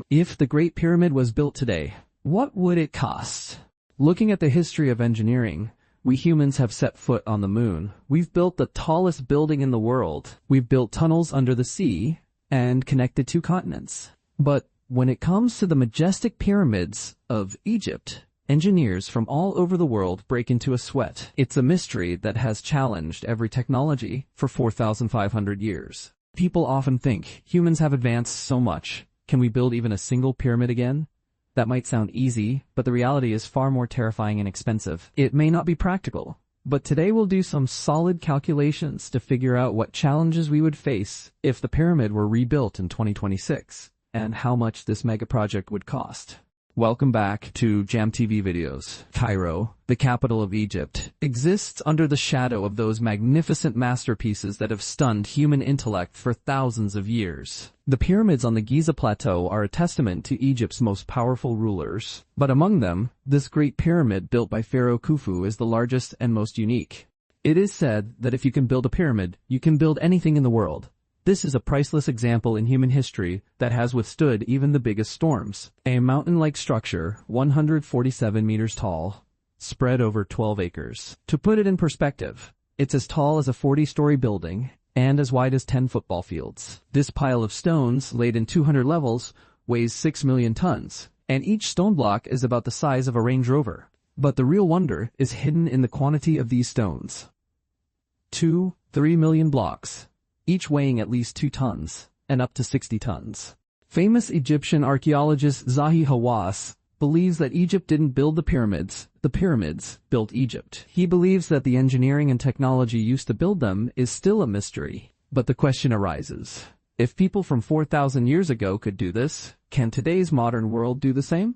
If the Great Pyramid was built today, what would it cost? Looking at the history of engineering, we humans have set foot on the moon. We've built the tallest building in the world. We've built tunnels under the sea and connected two continents. But when it comes to the majestic pyramids of Egypt, engineers from all over the world break into a sweat. It's a mystery that has challenged every technology for 4,500 years. People often think humans have advanced so much. Can we build even a single pyramid again? That might sound easy, but the reality is far more terrifying and expensive. It may not be practical, but today we'll do some solid calculations to figure out what challenges we would face if the pyramid were rebuilt in 2026, and how much this mega project would cost. Welcome back to Jam TV Videos. Cairo, the capital of Egypt, exists under the shadow of those magnificent masterpieces that have stunned human intellect for thousands of years. The pyramids on the Giza Plateau are a testament to Egypt's most powerful rulers. But among them, this Great Pyramid built by Pharaoh Khufu is the largest and most unique. It is said that if you can build a pyramid, you can build anything in the world. This is a priceless example in human history that has withstood even the biggest storms. A mountain-like structure, 147 meters tall, spread over 12 acres. To put it in perspective, it's as tall as a 40-story building and as wide as 10 football fields. This pile of stones, laid in 200 levels, weighs 6 million tons, and each stone block is about the size of a Range Rover. But the real wonder is hidden in the quantity of these stones. 3 million blocks, each weighing at least 2 tons, and up to 60 tons. Famous Egyptian archaeologist Zahi Hawass believes that Egypt didn't build the pyramids built Egypt. He believes that the engineering and technology used to build them is still a mystery. But the question arises, if people from 4,000 years ago could do this, can today's modern world do the same?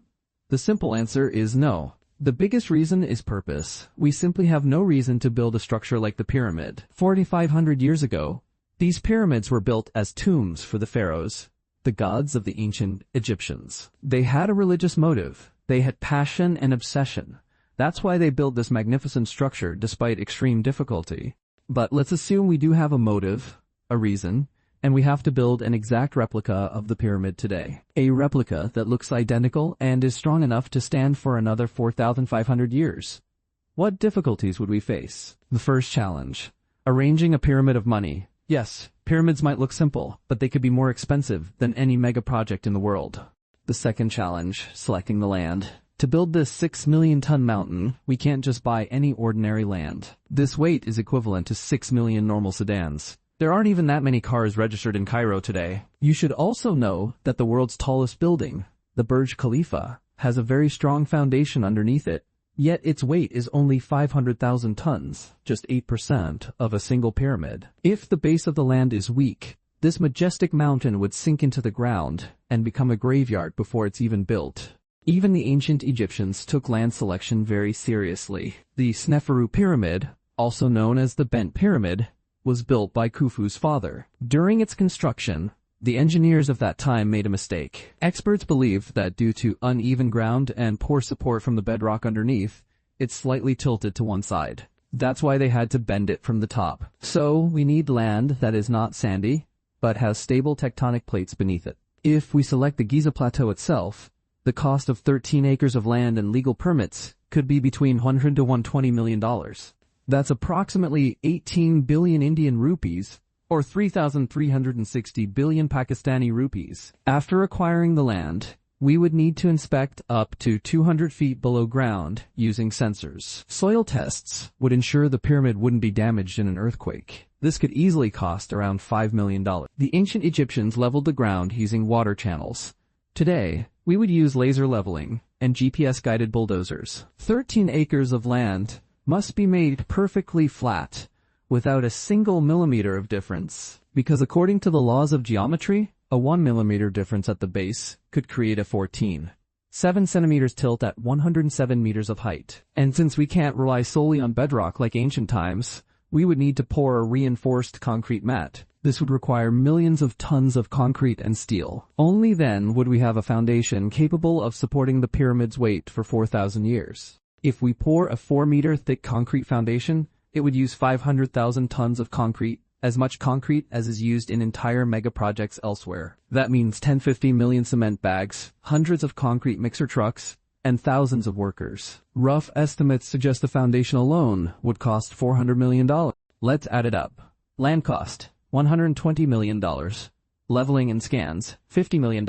The simple answer is no. The biggest reason is purpose. We simply have no reason to build a structure like the pyramid. 4,500 years ago, these pyramids were built as tombs for the pharaohs, the gods of the ancient Egyptians. They had a religious motive. They had passion and obsession. That's why they built this magnificent structure despite extreme difficulty. But let's assume we do have a motive, a reason, and we have to build an exact replica of the pyramid today. A replica that looks identical and is strong enough to stand for another 4,500 years. What difficulties would we face? The first challenge: arranging a pyramid of money. Yes, pyramids might look simple, but they could be more expensive than any mega project in the world. The second challenge: selecting the land. To build this 6 million ton mountain, we can't just buy any ordinary land. This weight is equivalent to 6 million normal sedans. There aren't even that many cars registered in Cairo today. You should also know that the world's tallest building, the Burj Khalifa, has a very strong foundation underneath it. Yet its weight is only 500,000 tons, just 8% of a single pyramid. If the base of the land is weak, this majestic mountain would sink into the ground and become a graveyard before it's even built. Even the ancient Egyptians took land selection very seriously. The Sneferu Pyramid, also known as the Bent Pyramid, was built by Khufu's father. During its construction, the engineers of that time made a mistake. Experts believe that due to uneven ground and poor support from the bedrock underneath, it slightly tilted to one side. That's why they had to bend it from the top. So we need land that is not sandy, but has stable tectonic plates beneath it. If we select the Giza Plateau itself, the cost of 13 acres of land and legal permits could be between $100 to $120 million. That's approximately 18 billion Indian rupees, or 3,360 billion Pakistani rupees. After acquiring the land, we would need to inspect up to 200 feet below ground using sensors. Soil tests would ensure the pyramid wouldn't be damaged in an earthquake. This could easily cost around $5 million. The ancient Egyptians leveled the ground using water channels. Today, we would use laser leveling and GPS-guided bulldozers. 13 acres of land must be made perfectly flat, without a single millimeter of difference, because according to the laws of geometry, a 1 millimeter difference at the base could create a 14.7 centimeters tilt at 107 meters of height. And since we can't rely solely on bedrock like ancient times, we would need to pour a reinforced concrete mat. This would require millions of tons of concrete and steel. Only then would we have a foundation capable of supporting the pyramid's weight for 4,000 years. If we pour a 4-meter thick concrete foundation, it would use 500,000 tons of concrete as much concrete as is used in entire mega projects elsewhere. That means 10-50 million cement bags, hundreds of concrete mixer trucks, and thousands of workers. Rough estimates suggest the foundation alone would cost $400 million. Let's add it up. Land cost, $120 million. Leveling and scans, $50 million.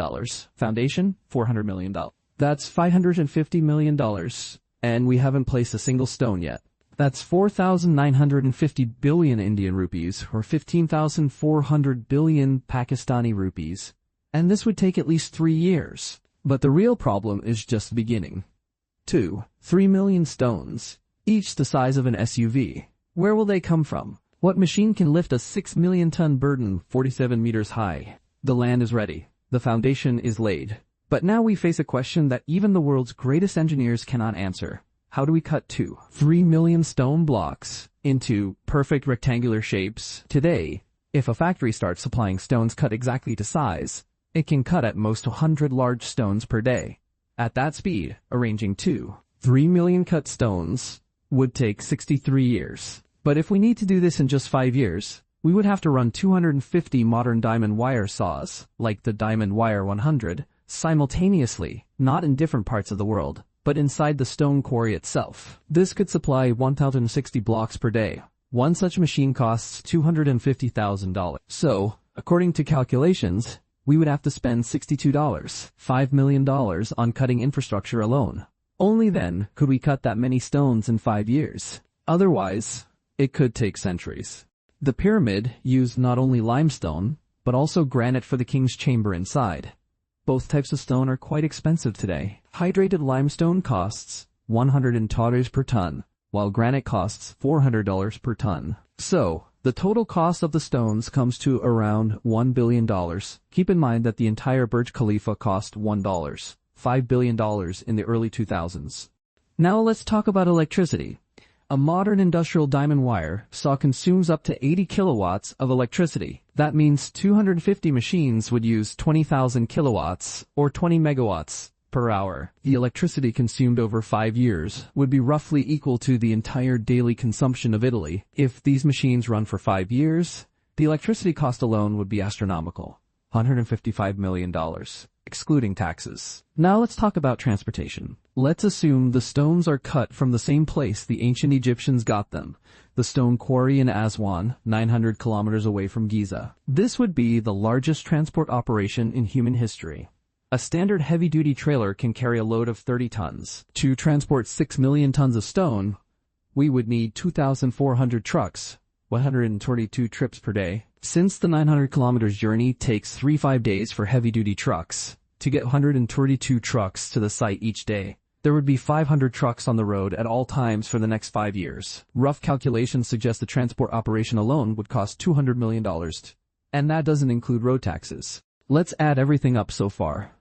Foundation, $400 million. That's $550 million. And we haven't placed a single stone yet. That's 4,950 billion Indian rupees, or 15,400 billion Pakistani rupees. And this would take at least 3 years. But the real problem is just beginning. 3 million stones, each the size of an SUV. Where will they come from? What machine can lift a 6 million ton burden 47 meters high? The land is ready. The foundation is laid. But now we face a question that even the world's greatest engineers cannot answer. How do we cut 3 million stone blocks into perfect rectangular shapes? Today, if a factory starts supplying stones cut exactly to size, it can cut at most 100 large stones per day. At that speed, arranging 3 million cut stones would take 63 years. But if we need to do this in just 5 years, we would have to run 250 modern diamond wire saws, like the Diamond Wire 100, simultaneously, not in different parts of the world, but inside the stone quarry itself. This could supply 1,060 blocks per day. One such machine costs $250,000. So, according to calculations, we would have to spend $5 million on cutting infrastructure alone. Only then could we cut that many stones in 5 years. Otherwise, it could take centuries. The pyramid used not only limestone, but also granite for the king's chamber inside. Both types of stone are quite expensive today. Hydrated limestone costs $100 per ton, while granite costs $400 per ton. So, the total cost of the stones comes to around $1 billion. Keep in mind that the entire Burj Khalifa cost $5 billion in the early 2000s. Now let's talk about electricity. A modern industrial diamond wire saw consumes up to 80 kilowatts of electricity. That means 250 machines would use 20,000 kilowatts, or 20 megawatts, per hour. The electricity consumed over 5 years would be roughly equal to the entire daily consumption of Italy. If these machines run for 5 years, the electricity cost alone would be astronomical, $155 million, excluding taxes. Now let's talk about transportation. Let's assume the stones are cut from the same place the ancient Egyptians got them, the stone quarry in Aswan, 900 kilometers away from Giza. This would be the largest transport operation in human history. A standard heavy-duty trailer can carry a load of 30 tons. To transport 6 million tons of stone, we would need 2,400 trucks, 122 trips per day. Since the 900 kilometers journey takes 3-5 days for heavy-duty trucks, to get 132 trucks to the site each day, there would be 500 trucks on the road at all times for the next 5 years. Rough calculations suggest the transport operation alone would cost $200 million. And that doesn't include road taxes. Let's add everything up so far.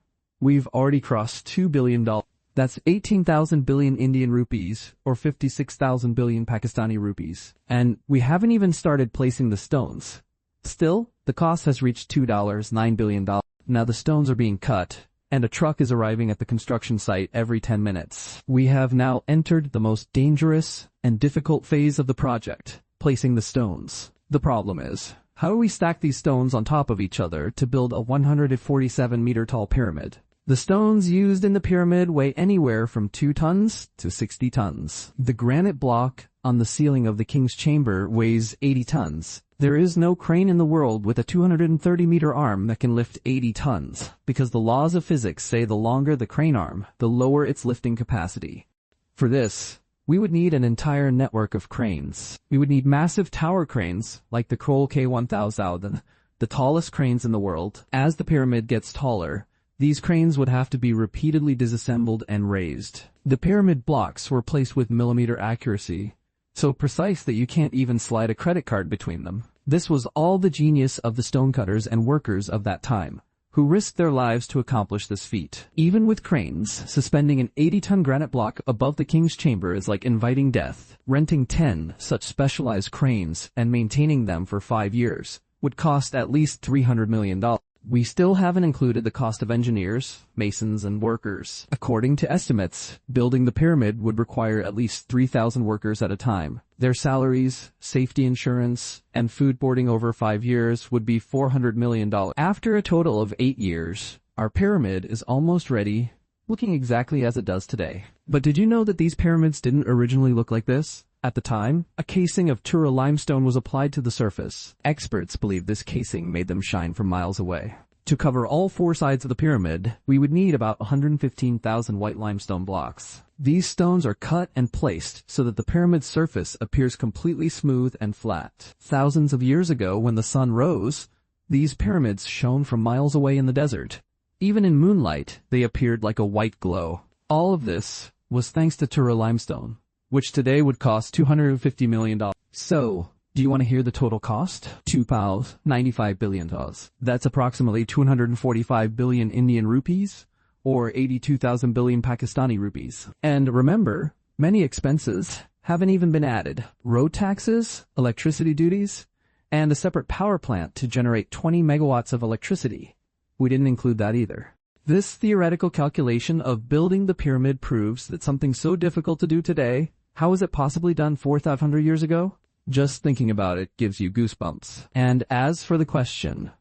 We've already crossed $2 billion. That's 18,000 billion Indian rupees, or 56,000 billion Pakistani rupees. And we haven't even started placing the stones. Still, the cost has reached $9 billion. Now the stones are being cut, and a truck is arriving at the construction site every 10 minutes. We have now entered the most dangerous and difficult phase of the project, placing the stones. The problem is, how do we stack these stones on top of each other to build a 147-meter tall pyramid? The stones used in the pyramid weigh anywhere from 2 tons to 60 tons. The granite block on the ceiling of the king's chamber weighs 80 tons. There is no crane in the world with a 230-meter arm that can lift 80 tons, because the laws of physics say the longer the crane arm, the lower its lifting capacity. For this, we would need an entire network of cranes. We would need massive tower cranes, like the Kroll K1000, the tallest cranes in the world. As the pyramid gets taller, these cranes would have to be repeatedly disassembled and raised. The pyramid blocks were placed with millimeter accuracy, so precise that you can't even slide a credit card between them. This was all the genius of the stonecutters and workers of that time, who risked their lives to accomplish this feat. Even with cranes, suspending an 80-ton granite block above the king's chamber is like inviting death. Renting 10 such specialized cranes and maintaining them for 5 years would cost at least $300 million. We still haven't included the cost of engineers, masons, and workers. According to estimates, building the pyramid would require at least 3,000 workers at a time. Their salaries, safety insurance, and food boarding over 5 years would be $400 million. After a total of 8 years, our pyramid is almost ready, looking exactly as it does today. But did you know that these pyramids didn't originally look like this? At the time, a casing of Tura limestone was applied to the surface. Experts believe this casing made them shine from miles away. To cover all 4 sides of the pyramid, we would need about 115,000 white limestone blocks. These stones are cut and placed so that the pyramid's surface appears completely smooth and flat. Thousands of years ago, when the sun rose, these pyramids shone from miles away in the desert. Even in moonlight, they appeared like a white glow. All of this was thanks to Tura limestone, which today would cost $250 million. So, do you want to hear the total cost? $95 billion. That's approximately 245 billion Indian rupees, or 82,000 billion Pakistani rupees. And remember, many expenses haven't even been added. Road taxes, electricity duties, and a separate power plant to generate 20 megawatts of electricity. We didn't include that either. This theoretical calculation of building the pyramid proves that something so difficult to do today, how was it possibly done 4,500 years ago? Just thinking about it gives you goosebumps. And as for the question,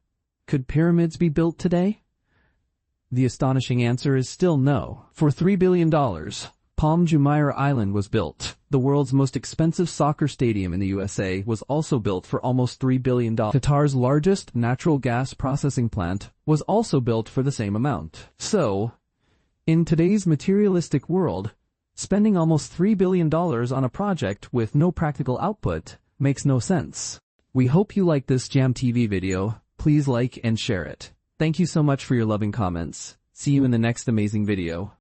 could pyramids be built today? The astonishing answer is still no. For $3 billion, Palm Jumeirah Island was built. The world's most expensive soccer stadium in the USA was also built for almost $3 billion. Qatar's largest natural gas processing plant was also built for the same amount. So, in today's materialistic world, spending almost $3 billion on a project with no practical output makes no sense. We hope you like this Jam TV video. Please like and share it. Thank you so much for your loving comments. See you in the next amazing video.